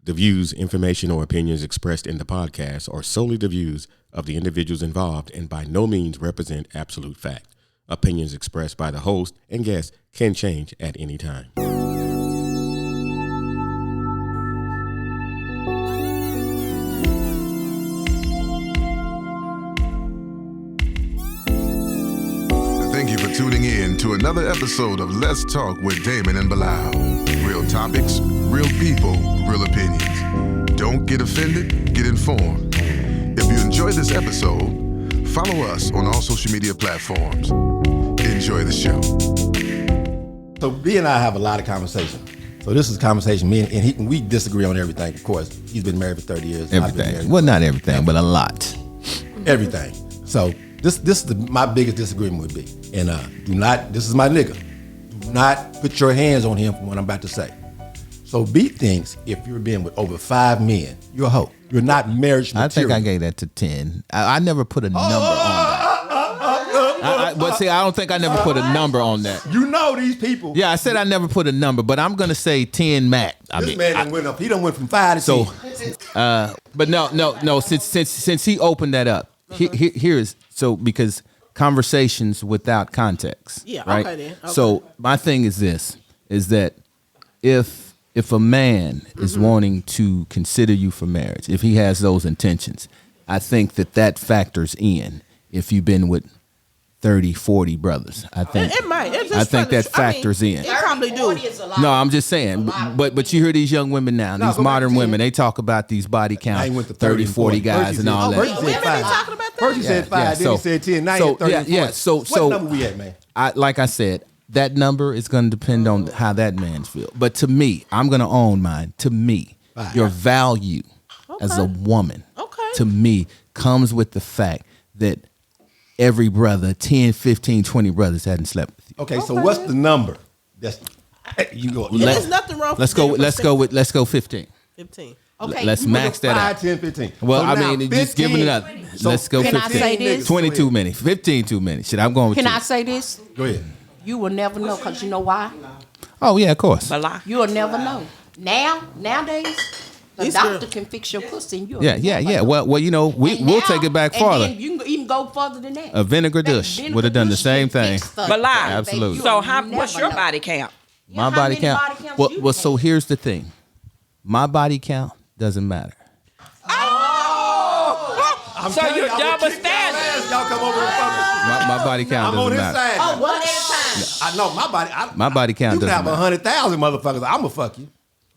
The views, information, or opinions expressed in the podcast are solely the views of the individuals involved and by no means represent absolute fact. Opinions expressed by the host and guests can change at any time. Thank you for tuning in to another episode of Let's Talk with Damon and Bilal. Real topics, real people, real opinions. Don't get offended, get informed. If you enjoyed this episode, follow us on all social media platforms. Enjoy the show. So B and I have a lot of conversation. So this is a conversation, and we disagree on everything, of course. He's been married for 30 years. Everything. Well, not everything, but a lot. Everything. So this is my biggest disagreement with B. And this is my nigga. Do not put your hands on him for what I'm about to say. So B thinks if you're being with over 5 men, you're a hoe. You're not marriage material. I think I gave that to 10. I never put a number on that. But see, I don't think I never put a number on that. You know these people. Yeah, I said I never put a number, but I'm going to say 10 max. This man done went up. He done went from 5 to 10. But no. Since he opened that up, here's because conversations without context. Yeah, right? okay then. Okay. So my thing is this, is that if a man is wanting to consider you for marriage, if he has those intentions, I think that factors in if you've been with 30, 40 brothers. I think it might. I think that factors in. It probably do. No, I'm just saying. But you hear these young women now, these modern women, they talk about these body count, 30, 40 guys and all that. Women be talking about that? First he said 5, then he said 10, now he 30 and 40. So what number we at, man? Like I said, that number is going to depend on how that man feels. But to me, I'm going to own mine. To me, your value as a woman, to me, comes with the fact that every brother, 10, 15, 20 brothers hadn't slept with you. Okay, so what's the number? You go. There's nothing wrong. Let's go 15. 15. Okay. Let's max that out. 5, 10, 15. Well, so I now, mean, 15, just giving it up. So Let's go 15. Can I say this? 20 too many. 15 too many. Shit, I'm going with Can you. I say this? Go ahead. You will never know, because you know why? Oh, yeah, of course. You will never know. Nowadays, the doctor can fix your pussy and you'll Yeah. Well, you know, we'll take it back farther. And then you can even go further than that. A vinegar dish would have done the same thing. But lie. Absolutely. So what's your body count? My body count. Well, so here's the thing. My body count doesn't matter. So you're double standard. Y'all come over and fuck with My body count I'm on doesn't his matter. side. One at a time. I know my body. My body count you can doesn't have matter. 100,000 motherfuckers. I'ma fuck you.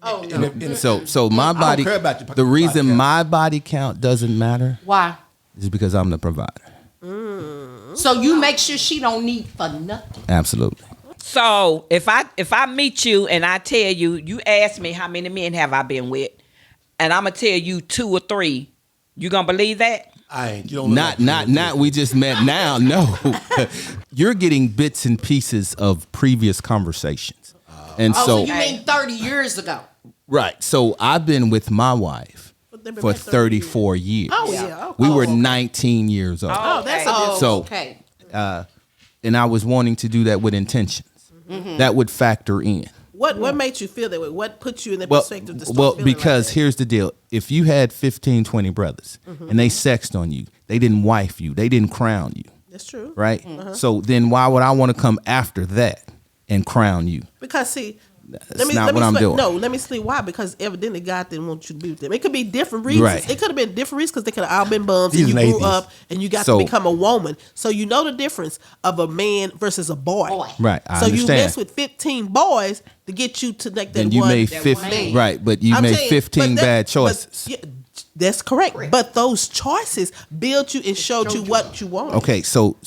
Oh, no. So my body. care about your The reason body count. my body count doesn't matter Why? is because I'm the provider. So you make sure she don't need for nothing. Absolutely. So if I meet you and I tell you, you ask me how many men have I been with, and I'm gonna tell you 2 or 3, you gonna believe that? I ain't. You don't know Not. We just met now. No, you're getting bits and pieces of previous conversations, and So so you mean 30 years ago? right. So I've been with my wife for 34 years. Oh, yeah. We were 19 years old. Oh, that's a difference. So okay. And I was wanting to do that with intentions. That would factor in. What made you feel that way? What put you in that perspective to start feeling because like that? here's the deal. If you had 15, 20 brothers and they sexed on you, they didn't wife you, they didn't crown you. That's true. Right? So then why would I want to come after that and crown you? Because see, That's not what I'm doing. No, let me see why. Because evidently God didn't want you to be with them. It could be different reasons. Right. It could have been different reasons because they could have all been bums He's and you an grew atheist. up and you got to become a woman. So you know the difference of a man versus a boy. Right. I So you understand. mess with 15 boys to get you to like that Then you one. made that 15. one. Right, but you I'm made saying, 15 but bad that- choices. but, yeah, that's correct. But those choices built you and showed you what you want. Okay, so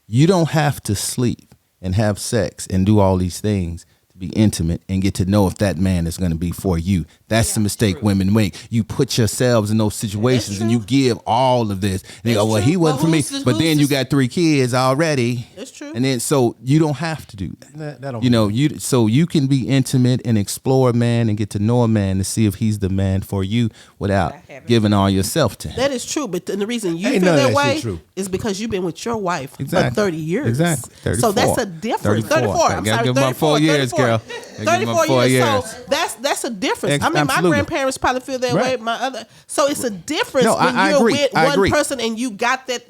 you don't have to sleep and have sex and do all these things to be intimate and get to know if that man is going to be for you. That's the mistake women make. You put yourselves in those situations and you give all of this. And they go, well, he wasn't for me. But then you got 3 kids already. That's true. And then so you don't have to do that. That don't You know, so you can be intimate and explore a man and get to know a man to see if he's the man for you without giving all yourself to him. That is true, but the reason you Ain't feel none of that that shit way true. is because you've been with your wife Exactly. for 30 years. Exactly. 34. So that's a difference. 34. I'm Gotta sorry, give 'em about 4 years, 34. girl. 34 years. So that's a difference. I mean, Absolutely. my grandparents probably feel that way. My other. So it's a difference when I you're agree. with I one agree. person and you got that.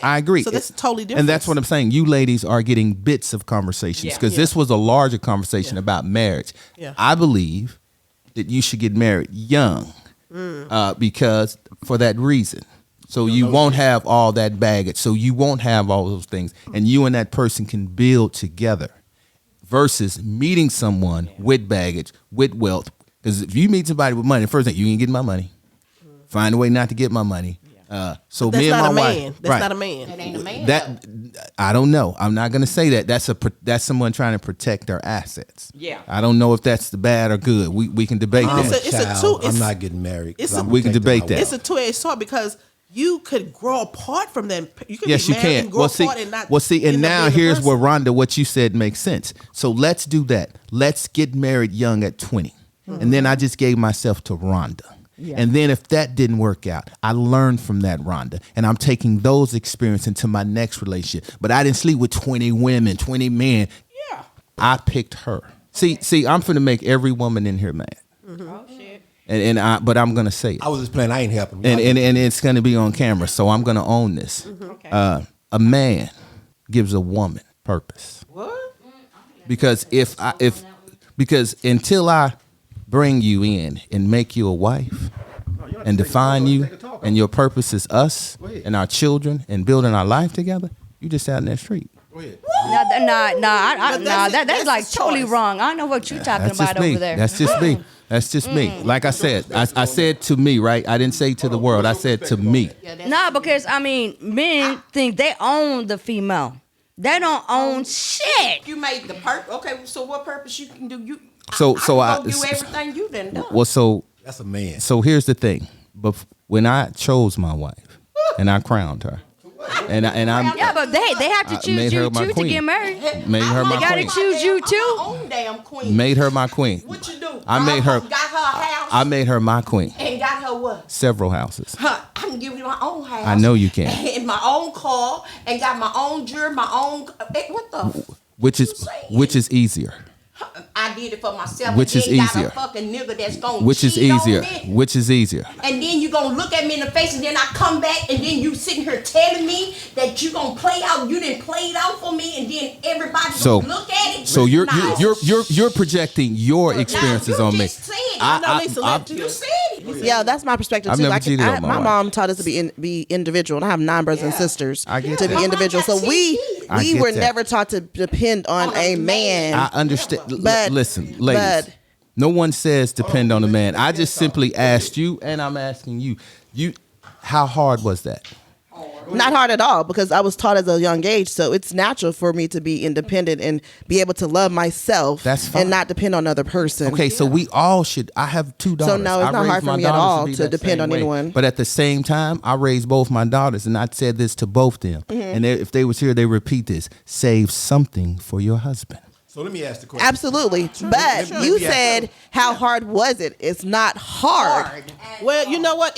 I agree. So that's totally different. And that's what I'm saying. You ladies are getting bits of conversations because this was a larger conversation about marriage. Yeah. I believe that you should get married young because for that reason. So you won't have all that baggage. So you won't have all those things. And you and that person can build together versus meeting someone with baggage, with wealth. Because if you meet somebody with money, the first thing, you ain't getting my money. Find a way not to get my money. So that's me and not my a wife. man. That's not a man. That ain't a man. That I don't know. I'm not going to say that. That's someone trying to protect their assets. Yeah. I don't know if that's the bad or good. We can debate I'm that. a child. I'm not getting married. We can debate that. It's a two-edged sword because you could grow apart from them. You could Yes, be you married can. and grow apart and not. And end up now being a here's person. where Rhonda, what you said makes sense. So let's do that. Let's get married young at 20, and then I just gave myself to Rhonda. Yeah. And then if that didn't work out, I learned from that, Rhonda, and I'm taking those experiences into my next relationship. But I didn't sleep with 20 women, 20 men. Yeah. I picked her. See, I'm finna make every woman in here mad. Oh shit. But I'm gonna say it. I was just playing. I ain't helping. And it's gonna be on camera, so I'm gonna own this. Okay. A man gives a woman purpose. What? Because because until I bring you in and make you a wife and define you and your purpose is us and our children and building our life together, you just out in that street. That's like totally wrong. I know what you're talking That's about just me. over there. That's just me. That's just me. Like I said, I said to me, right? I didn't say to the world. I said to me. No, because I mean, men think they own the female. They don't own shit. You made the purpose. Okay, so what purpose you can do? You So I can go do everything you done done. Well, so That's a man. So here's the thing. But when I chose my wife and I crowned her, and I'm Yeah, but they have to I choose made her you my too to queen. get married. Made her They my gotta queen. choose you too. I'm my own damn queen. Made her my queen. What you do? I made her. Got her a house. I made her my queen. And got her what? Several houses. Huh, I can give you my own house. I know you can. And my own car, and got my own jewelry, my own. What the? Which is easier. I did it for myself. Which and is then easier. Got a fucking nigga that's gonna Which is cheat on easier. me. Which is easier. And then you gonna look at me in the face, and then I come back, and then you sitting here telling me that you gonna play out. You didn't play it out for me, and then everybody So- gonna look at it. So you're Nah. you're projecting your experiences Now, on you me. just said it. You said it. Yeah, that's my perspective I've too. never Like cheated on my my wife. mom taught us to be individual. And I have 9 brothers and sisters I get to that. be individual. So we I get were that. never taught to depend on a man. I understand. But- Listen, ladies. but- No one says depend on a man. I just simply asked you, and I'm asking you. How hard was that? Not hard at all, because I was taught at a young age. So it's natural for me to be independent and be able to love myself. That's fine. and not depend on another person. Okay, so we all should. I have 2 daughters. no, it's I not raised hard for my me at daughters all be to that depend same on way. anyone. But at the same time, I raised both my daughters, and I said this to both them. And if they was here, they repeat this: save something for your husband. So let me ask the question. Absolutely. But you said, how hard was it? It's not hard. Well, you know what?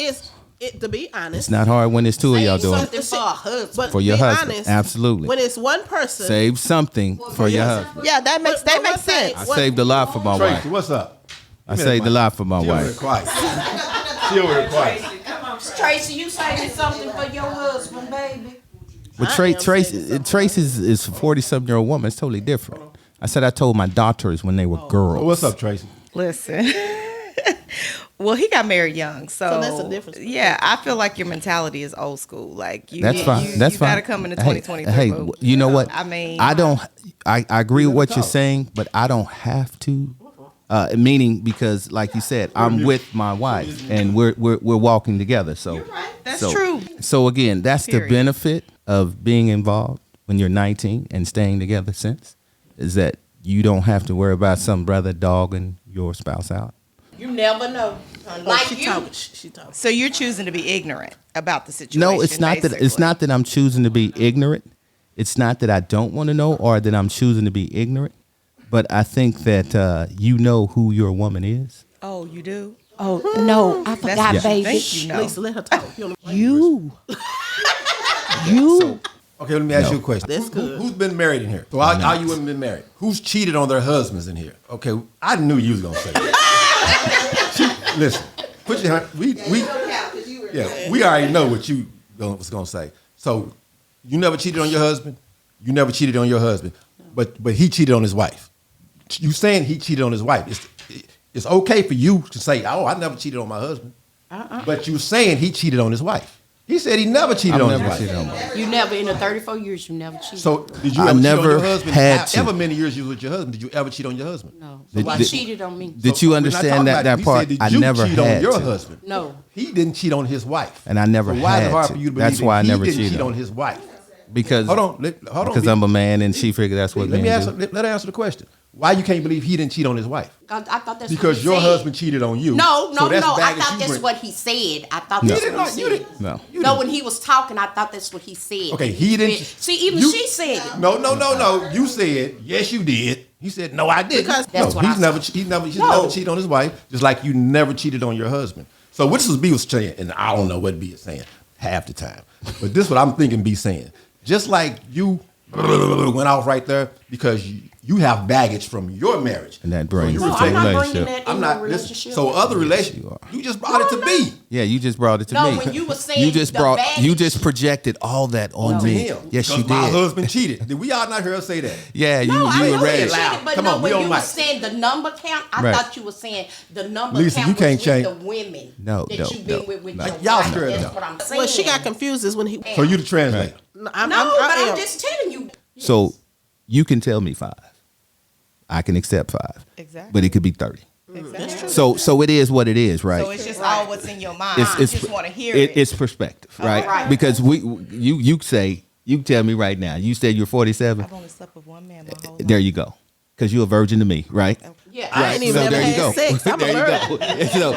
To be honest, It's not hard when it's 2 of y'all doing it. Something for a husband. but For your be husband, honest, absolutely. When it's one person, Save something for your husband. Yeah, that makes But one sense. thing- I saved a lot for my wife. Tracy, what's up? I saved a lot for my She over there wife. quiet. She over there quiet. Tracy, you saving something for your husband, baby. But Tracy is a 40-something-year-old woman. It's totally different. I said I told my daughters when they were girls. Oh, what's up, Tracy? Listen. Well, he got married young, so that's a difference. Yeah, I feel like your mentality is old school. Like you, That's fine. That's you fine. gotta come into 2023. Hey, boo. you know what? I mean, I don't. I agree with what you're saying, but I don't have to. Meaning because, like you said, I'm with my wife and we're walking together. So You're right. That's true. So again, that's Period. the benefit of being involved when you're 19 and staying together since, is that you don't have to worry about some brother dogging your spouse out. You never know. Like she you. talking. She talking. So you're choosing to be ignorant about the situation. No, it's not that. It's basically. not that I'm choosing to be ignorant. It's not that I don't want to know or that I'm choosing to be ignorant. But I think that you know who your woman is. Oh, you do? Oh no, I forgot, Yeah. baby. Thank you. No. Lisa, let her talk. You. So Okay, let me ask you a question. That's good. Who's been married in here? So all you women been married. Who's cheated on their husbands in here? Okay, I knew you was gonna say that. Listen, put your hand. We already know what you was gonna say. So you never cheated on your husband. You never cheated on your husband, but he cheated on his wife. You saying he cheated on his wife? It's okay for you to say, "Oh, I never cheated on my husband," but you saying he cheated on his wife. He said he never cheated on his wife. You never, in the 34 years, you never cheated. So did you I ever cheat never on your husband? had to. However many years you was with your husband, did you ever cheat on your husband? No. Did- So he did- cheated on me. Did you We're not understand talking about that it. part? He said, I did you never cheat had on your to. husband? No. He didn't cheat on his wife. And I never so why is had it hard to. for you to That's believe why I that never he didn't cheated cheat on on his wife? because Hold on. because I'm a man and she figured that's what Let me men answer. do. Let her answer the question. Why you can't believe he didn't cheat on his wife? I thought that's Because what he your said. husband cheated on you. No. So that's I baggage thought you that's bring. what he said. I thought No. that's You did what not. he You said. didn't. No. You No, didn't. when he was talking, I thought that's what he said. Okay, he didn't. See, even you- she said it. No. You said yes, you did. He said no, I didn't. Because that's what he's I never said. he's never No. cheated on his wife, just like you never cheated on your husband. So what this B was saying, and I don't know what B is saying half the time, but this is what I'm thinking B saying. Just like you went off right there because you have baggage from your marriage, And that brings you it No, to I'm not relationship. bringing that in I'm no not. relationship. So other you relationship, are. you just brought it to B. Yeah, you just brought it to No, me. when you were saying you just the brought you baggage- just projected all that on To me. him. Yes, because you my did. husband cheated. Did we all not hear her say that? Yeah, No, I you know were he ready. cheated, loud. but Come no, on, we when on you mic. were saying the number count, I Right. thought you were saying the number Lisa, count you can't was change- with the women No, that no, you've been no, with no. your Y'all wife. stirred it That's up. what I'm saying. Well, she got confused is when he. So you the translator. No, I'm am. just telling you. So you can tell me 5. I can accept 5. Exactly. But it could be 30. Exactly. So it is what it is, right? So it's just all what's in your mind. You just want to hear it. It's perspective, right? right. Because you tell me right now. You said you're 47. I've only slept with one man my whole life. There you go. Because you're a virgin to me, right? Yeah, I ain't even So never there you go. had sex. I'm there a you virgin. go.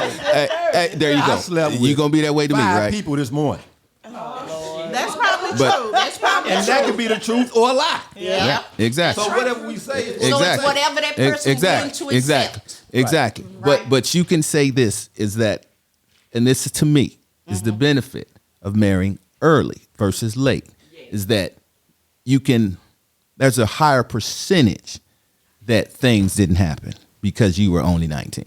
So, there you I go. slept with You're gonna be that way to me, 5 right? people this morning. That's probably But- true. That's probably And that could be the truth or a lie. yeah. Exactly. So whatever we say is So Exactly. it's whatever that person willing to accept. Exactly. Right. But you can say this is that, and this to me is the benefit of marrying early versus late, is that you can. There's a higher percentage that things didn't happen because you were only 19.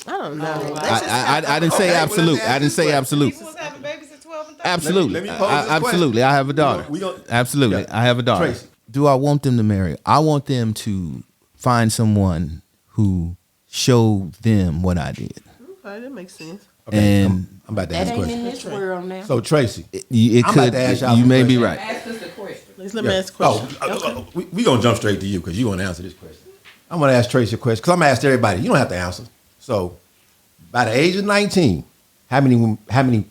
I don't know. I didn't say Okay, well, absolute. let's ask I didn't this say question. absolute. People was having babies at 12 and 13. Absolutely. Let me pose this Absolutely. question. I have a daughter. We gonna- Absolutely. Yeah. I have a daughter. Tracy. Do I want them to marry? I want them to find someone who showed them what I did. Okay, that makes sense. Okay, And I'm about to That ask a ain't question. in this world now. So Tracy, it I'm about could. to ask y'all You some may be questions. right. Let me ask a question. we gonna jump straight to you because you want to answer this question. I'm gonna ask Tracy a question because I'm gonna ask everybody. You don't have to answer. So, by the age of 19, how many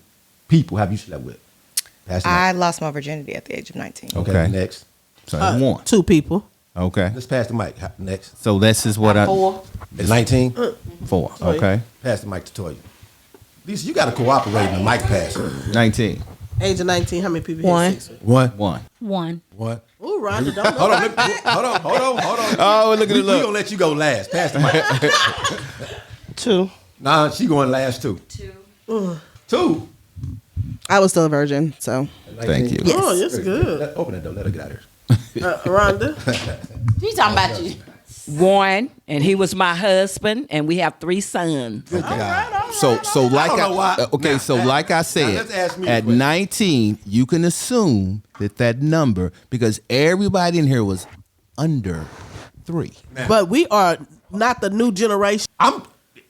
people have you slept with? Pass the I mic. lost my virginity at the age of 19. Okay. Next. So that's one. 2 people. Okay. Let's pass the mic. Next. So this is what I 4. At 19, 4. Okay. pass the mic to Toya. Lisa, you got to cooperate in the mic pass. 19. Age of 19, how many people you One. had sex with? 1. 1. One. Ooh, Rhonda, don't Hold know. on. Hold on. Oh, look at We it. Look. gonna let you go last. Pass the mic. 2. Nah, she going last too. 2. I was still a virgin, so Thank you. Yes. Oh, that's good. Open that door. Let her get out of here. Rhonda, He's talking about you. 1, and he was my husband, and we have 3 sons. Good God. So like I don't know why. okay, Now, so like I now said, let's ask me a at question. 19, you can assume that number because everybody in here was under 3. but we are not the new generation. I'm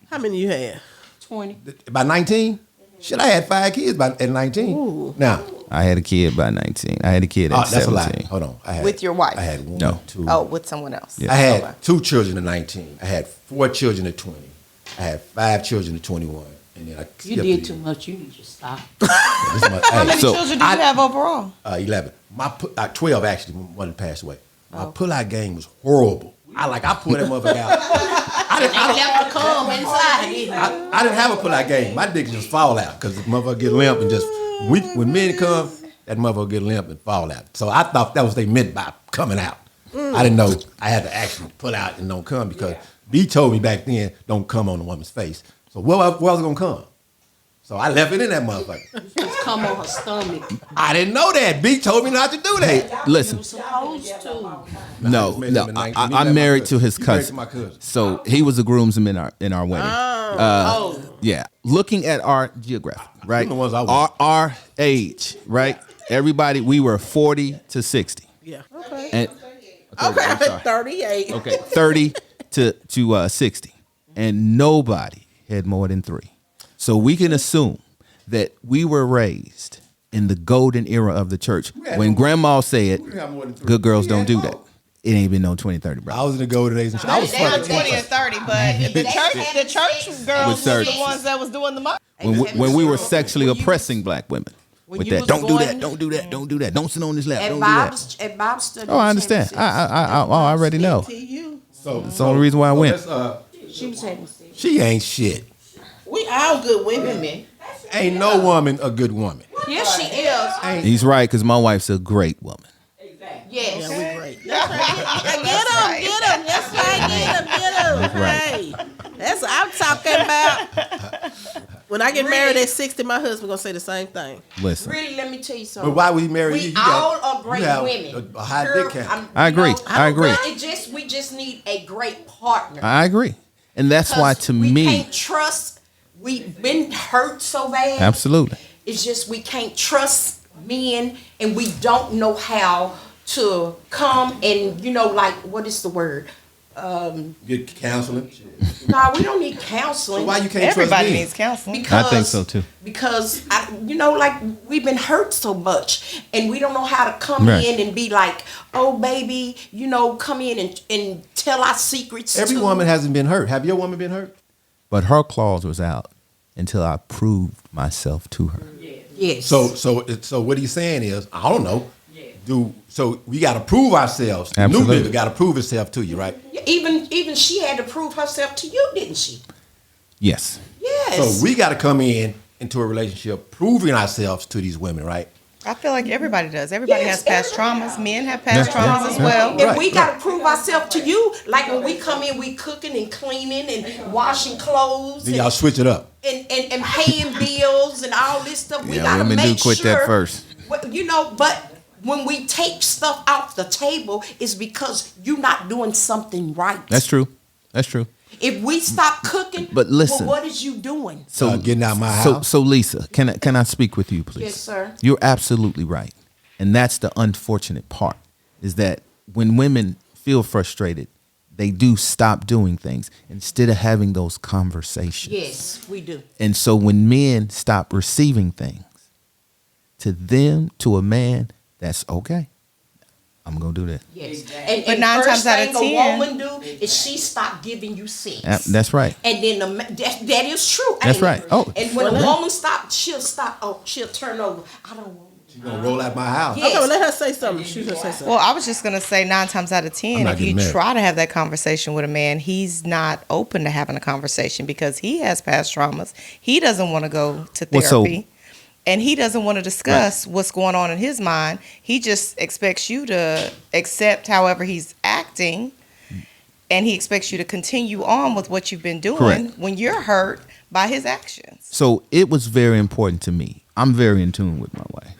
How many you had? 20. by 19. Shit, I had 5 kids at 19. Ooh. Now, I had a kid by 19. I had a kid at that's a 17. lie. Hold on. I had, With your wife? I had 1, No. 2. Oh, with someone else. Yeah. I had Okay. 2 children at 19. I had 4 children at 20. I had 5 children at 21. And then I You skipped did a too year. much. You need to stop. How many So, children do you have overall? 11. 12 actually. One that passed away. My pull-out game was horrible. I pulled that motherfucker out. I didn't Left the cum inside. I didn't have a pull-out game. My dick just fall out because the motherfucker get limp and just when men come, that motherfucker get limp and fall out. So I thought that was they meant by coming out. I didn't know I had to actually pull out and don't come because B told me back then don't come on a woman's face. So where was it gonna come? So I left it in that motherfucker. Come on her stomach. I didn't know that. B told me not to do that. Hey, listen. You're supposed to. No. I'm married to his cousin. My cousin. So he was a groomsman in our wedding. Yeah. Looking at our geographic, right? The ones I want. Our age, right? Everybody, we were 40 to 60. Yeah. Okay. And, I'm 38. Okay, 30 to 60. And nobody had more than 3. So we can assume that we were raised in the golden era of the church when grandma said, good girls don't do that. It ain't been no 20, 30, bro. I was in the golden age. I was They were fucking 20 and 30, but the church girls were 30. the ones that was doing the most. When we were sexually oppressing black women. With you that, was don't do that, going- don't do that, don't do that. Don't sit on this lap, At don't do that. Bible study. Oh, I understand. I already know. So It's the only reason why I went. She was having sex. She ain't shit. We all good women. Ain't no woman a good woman. Yes, she is. He's right, because my wife's a great woman. Yes. Yeah, we great. Get him. That's right. Get him. That's right. Hey, that's what I'm talking about. When I get married at 60, my husband gonna say the same thing. Listen, Really, let me tell you something. But why we marry you? We You got- all are great you have women. A high Girl, dick count. I agree. I agree. We just need a great partner. I agree. And that's why, to we me, can't trust. We've been hurt so bad. absolutely. It's just we can't trust men, and we don't know how to come and like what is the word? Get counseling. No, we don't need counseling. So why you can't Everybody trust me? needs counseling. Because, I think so, too. Because like we've been hurt so much, and we don't know how to come Right. in and be like, "Oh, baby, come in and tell our secrets." Every too. woman hasn't been hurt. Have your woman been hurt? But her clause was out until I proved myself to her. Yes. So what he's saying is, I don't know. So we got to prove ourselves. The new Absolutely. nigga got to prove himself to you, right? even she had to prove herself to you, didn't she? Yes. Yes. So we got to come into a relationship proving ourselves to these women, right? I feel like everybody does. Everybody Yes, has past everybody traumas. Men have past Yeah, traumas yeah, as yeah. well. And Right, we got to prove ourselves to you. Like when we come in, we cooking and cleaning and washing clothes Then y'all switch it up. and paying bills and all this stuff. We Yeah, got to women make do quit sure. that first. But when we take stuff off the table, it's because you're not doing something right. That's true. That's true. If we stop cooking, But listen. well, what is you doing? So Getting out my house. So Lisa, can I speak with you, please? Yes, sir. You're absolutely right. And that's the unfortunate part, is that when women feel frustrated, they do stop doing things instead of having those conversations. Yes, we do. And so when men stop receiving things, to a man, that's okay. I'm going to do that. Yes. But 9 times out of 10 a woman do is she stop giving you sex. That's right. And then that is true. That's ain't right. it? Oh. And when a woman stops, she'll stop. Oh, she'll turn over. I don't want. You gonna roll out my house? Yes. Okay, well, let her say something. She's gonna say something. Well, I was just going to say 9 times out of I'm 10, not if you getting married. try to have that conversation with a man, he's not open to having a conversation because he has past traumas. He doesn't want to go to Well, so- therapy. And he doesn't want to discuss what's going on in his mind. He just expects you to accept however he's acting. And he expects you to continue on with what you've been doing Correct. when you're hurt by his actions. So it was very important to me. I'm very in tune with my wife.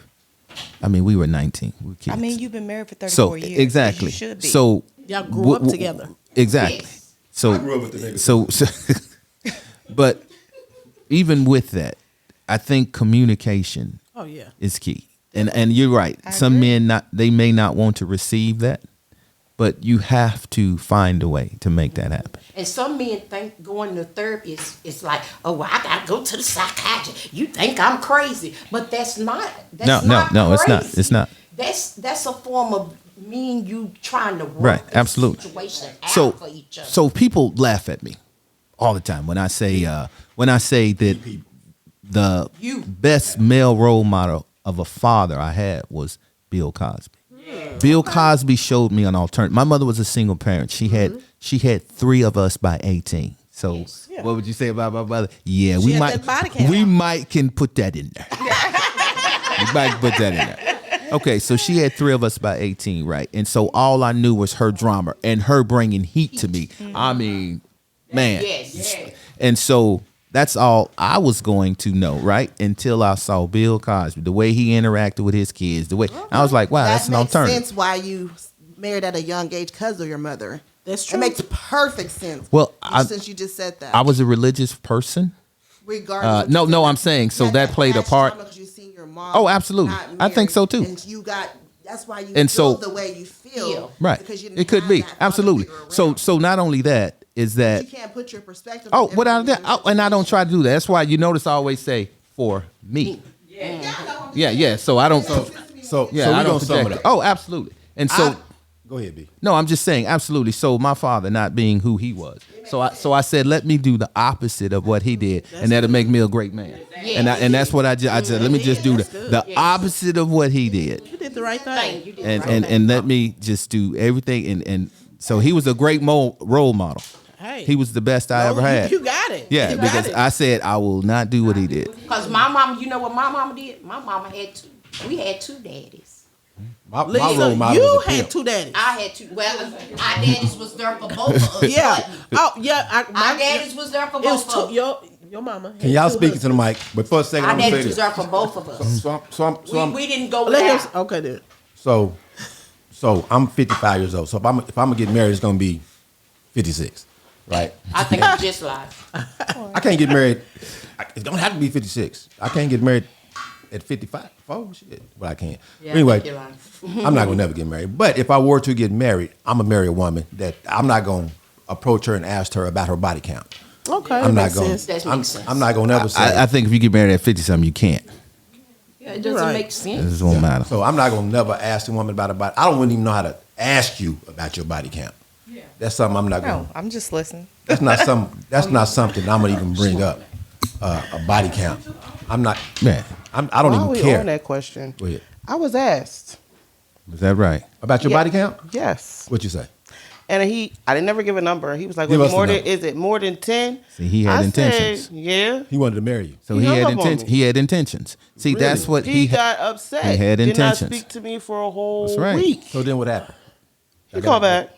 I mean, we were 19. We were kids. I mean, you've been married for 34 so years. exactly. You should be. So Y'all grew up together. Exactly. Yes. So I grew up with the nigga. so but even with that, I think communication Oh yeah. is key. And you're right. I Some agree. men they may not want to receive that, but you have to find a way to make that happen. And some men think going to therapy is like, oh, well, I gotta go to the psychiatrist. You think I'm crazy, but that's not. That's No, not it's not. crazy. It's not. That's a form of me and you trying to work Right, the absolutely. situation out So for each other. so people laugh at me all the time when I say that the You. best male role model of a father I had was Bill Cosby. Bill Cosby showed me an alternative. My mother was a single parent. She had 3 of us by 18. So what would you say about my mother? Yeah, She we had might that body count. can put that in there. We might put that in there. Okay, so she had 3 of us by 18, right? And so all I knew was her drama and her bringing heat to me. I mean, man. Yes. And so That's all I was going to know, right? Until I saw Bill Cosby, the way he interacted with his kids, the way I was like, wow, that's an alternative. That makes sense why you married at a young age because of your mother. That's true. It makes perfect sense. Well, since you just said that. I was a religious person. Regardless. No, I'm saying so that played a part. You seen your mom Oh, absolutely. I think so too. And you got. That's why you And feel so- the way you feel. Right. Because you didn't It could have be. that father Absolutely. figure So around. not only that is that You can't put your perspective. oh, on without every that, and I don't try to do that. That's why you notice I always say for me. Yeah. So I don't. So Yeah, so I we don't gonna sum it project up. it. Oh, absolutely. And so Go ahead, B. no, I'm just saying absolutely. So my father not being who he was. So I said let me do the opposite of what he did, and that'll make me a great man. And that's what I said. Let me just do the opposite of what he did. You did the right thing. And let me just do everything and so he was a great role model. Hey. He was the best I ever had. You got it. Yeah, You got because it. I said I will not do what he did. Because my mama, you know what my mama did? My mama had two. We had two daddies. My Lisa, role model you was a had pimp. two daddies. I had two. Well, our daddies was there for both of us. Yeah. Oh, yeah. Our daddies was there for It was both of two. us. Your mama. had Can y'all two speak to the mic? But for a second, Our I'm gonna say daddies was this. there for both of us. So I'm We didn't go Let him. without. Okay, then. So I'm 55 years old. So if I'm gonna get married, it's gonna be 56, right? I think you just lied. I can't get married. It don't have to be 56. I can't get married at 55. Oh shit, but I can't. Yeah, Anyway, I think you're lying. I'm not gonna never get married. But if I were to get married, I'm gonna marry a woman that I'm not gonna approach her and ask her about her body count. Okay. I'm not makes gonna. sense. That makes sense. I'm not gonna ever say. I think if you get married at 50 something, you can't. Yeah, it doesn't Right. make It sense. just won't matter. So I'm not gonna never ask a woman about her body. I don't even know how to ask you about your body count. That's something I'm not gonna. No, I'm just listening. That's not something I'm gonna even bring up. A body count. I'm not. Man, I don't Why even are we care. on that question? Go ahead. I was asked. is that right? About your Yeah. body count? Yes. What you say? And I didn't never give a number. He was like, Give well, us the more than, number. is it more than 10? See, he had I intentions. Said, yeah. He wanted to marry you. So He he hung had up on intentions. me. He had intentions. See, that's what He got upset. he had Did intentions. not speak to me for a whole That's right. week. So then what happened? He called back.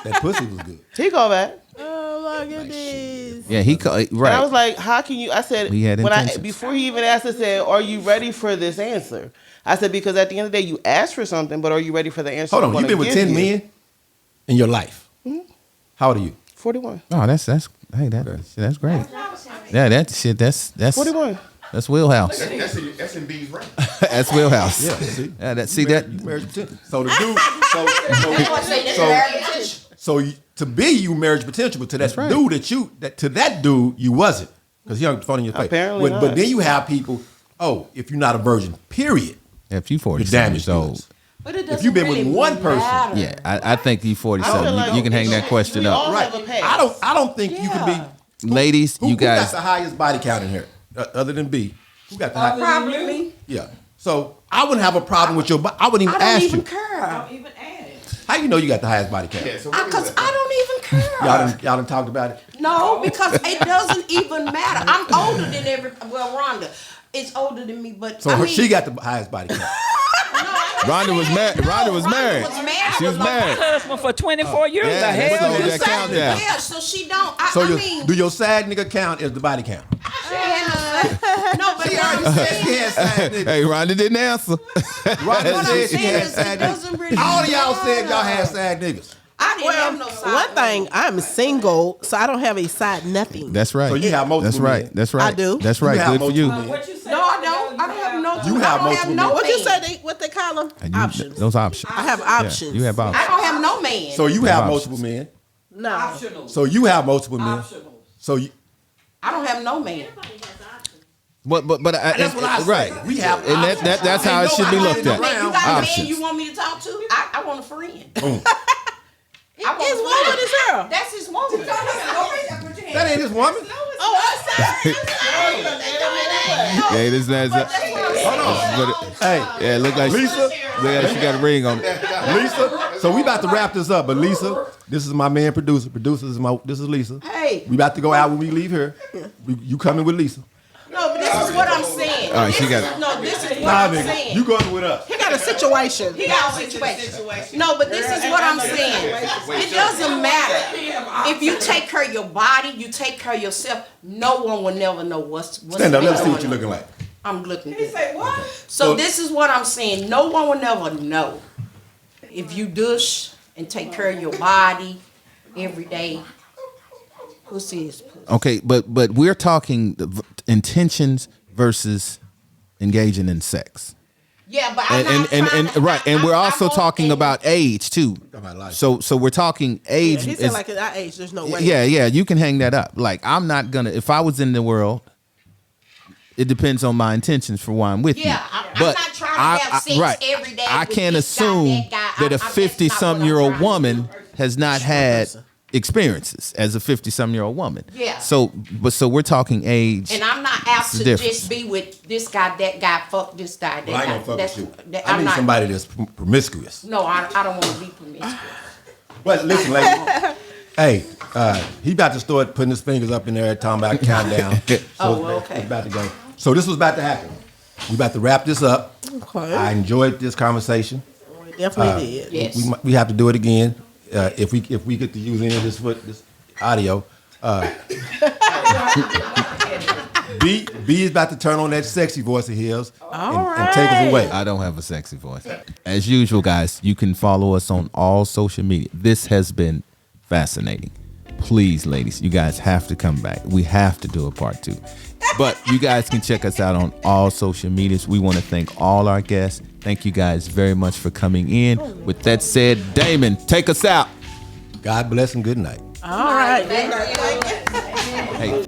That pussy was good. He called back. Oh my goodness. Yeah, he right. And I was like, how can you? I said, He had when intentions. before he even asked, I said, are you ready for this answer? I said, because at the end of the day, you asked for something, but are you ready for the answer? Hold I'm on, you've gonna been with give 10 you? men in your life. How old are you? 41. Oh, that's hey, that's great. Yeah, that's 41. That's wheelhouse. That's in B's right. That's wheelhouse. Yeah, see? Yeah, that You marriage potential. So the dude, to be you marriage potential, but to that right. dude to that dude you wasn't, because he hung the phone in your face. Apparently But not. then you have people. Oh, if you're not a virgin, period, if you you're 47 damaged. years old. goods. But it If you've been with one person, Yeah, I think you 47. like- You can hang that question we all up. have a past. I don't think you can be. Ladies, Who you got guys. the highest body count in here, other than B? Who got the highest? Probably me. Yeah. So I wouldn't have a problem with your body. I wouldn't even I don't ask even you. care. How you know you got the highest body count? Because I don't even care. Y'all done talked about it. No, because it doesn't even matter. I'm older than Rhonda is older than me, but So I mean, she got the highest body count. Rhonda was married. Rhonda was married. She was My married. husband for 24 years. Yeah, the that's hell? what that countdown. Yeah, so she don't. I So mean, do your sad nigga count as the body count? no, but She what I'm already said saying, she had sad niggas. Hey, Rhonda didn't answer. Rhonda what I'm said she saying had is sad it doesn't niggas. really All of y'all said y'all matter. had sad niggas. I didn't have no side. One thing, I'm single, so I don't have a side nothing. That's right. So you have multiple That's right. men. That's right. I do. That's You right. have Good for you. multiple men. No, I don't. I don't have no. You have I don't multiple have no men. What you man. say? What they call them? And you- Options. Those options. I have Yeah, options. you have I options. don't have no man. So you have have options. multiple men. No. So you have multiple men. Optional. So you. I don't have no man. But That's what I said. right. We have And that's how it should be looked You at. Around got a man options. you want me to talk to? I want a friend. Boom. I want His a woman friend. is her. That's his woman. That ain't his woman. Yeah, this that's Hey, yeah. It look like Lisa. Look like she got a ring on it. Lisa. So we about to wrap this up, but Lisa, this is my man producer. This is Lisa. Hey. We about to go out when we leave here. You coming with Lisa? No, but this is what I'm saying. All right, she This got is- it. No, this is what Nah, I'm nigga, saying. you going with us. Here got got a situation. He got a situation. No, but this is what I'm saying. It doesn't matter. If you take care of your body, you take care of yourself, no one will never know what's Stand up, let's see what going you're on. looking like. I'm looking good. So this is what I'm saying. No one will never know. If you douche and take care of your body every day, pussy is pussy. Okay, but we're talking intentions versus engaging in sex. Yeah, but I'm not trying to, right, and we're also I'm talking okay. about age too. So we're talking age. He said like at our age, there's no way. Yeah, you can hang that up. Like I'm not gonna. If I was in the world, it depends on my intentions for why I'm with you. Yeah, I'm not trying to have sex every day. I with can't this guy, assume that guy. that a that's not what I'm 50-something-year-old trying to woman do. has not had experiences as a 50-something-year-old woman. Yeah. So we're talking age. And I'm not out It's to different. just be with this guy, that guy, fuck this guy, that Well, I ain't guy. gonna fuck That's, with you. that, I I'm need not. somebody that's promiscuous. No, I don't want to be promiscuous. Well, listen, lady. Hey, he about to start putting his fingers up in there, talking about countdown. Oh, well, okay. It's about to go. So this was about to happen. We about to wrap this up. Okay. I enjoyed this conversation. We definitely did. Yes. We have to do it again if we get to use any of this audio. B is about to turn on that sexy voice of his and take us away. I don't have a sexy voice. As usual, guys, you can follow us on all social media. This has been fascinating. Please, ladies, you guys have to come back. We have to do a part 2. But you guys can check us out on all social medias. We want to thank all our guests. Thank you guys very much for coming in. With that said, Damon, take us out. God bless and good night. All right. Hey.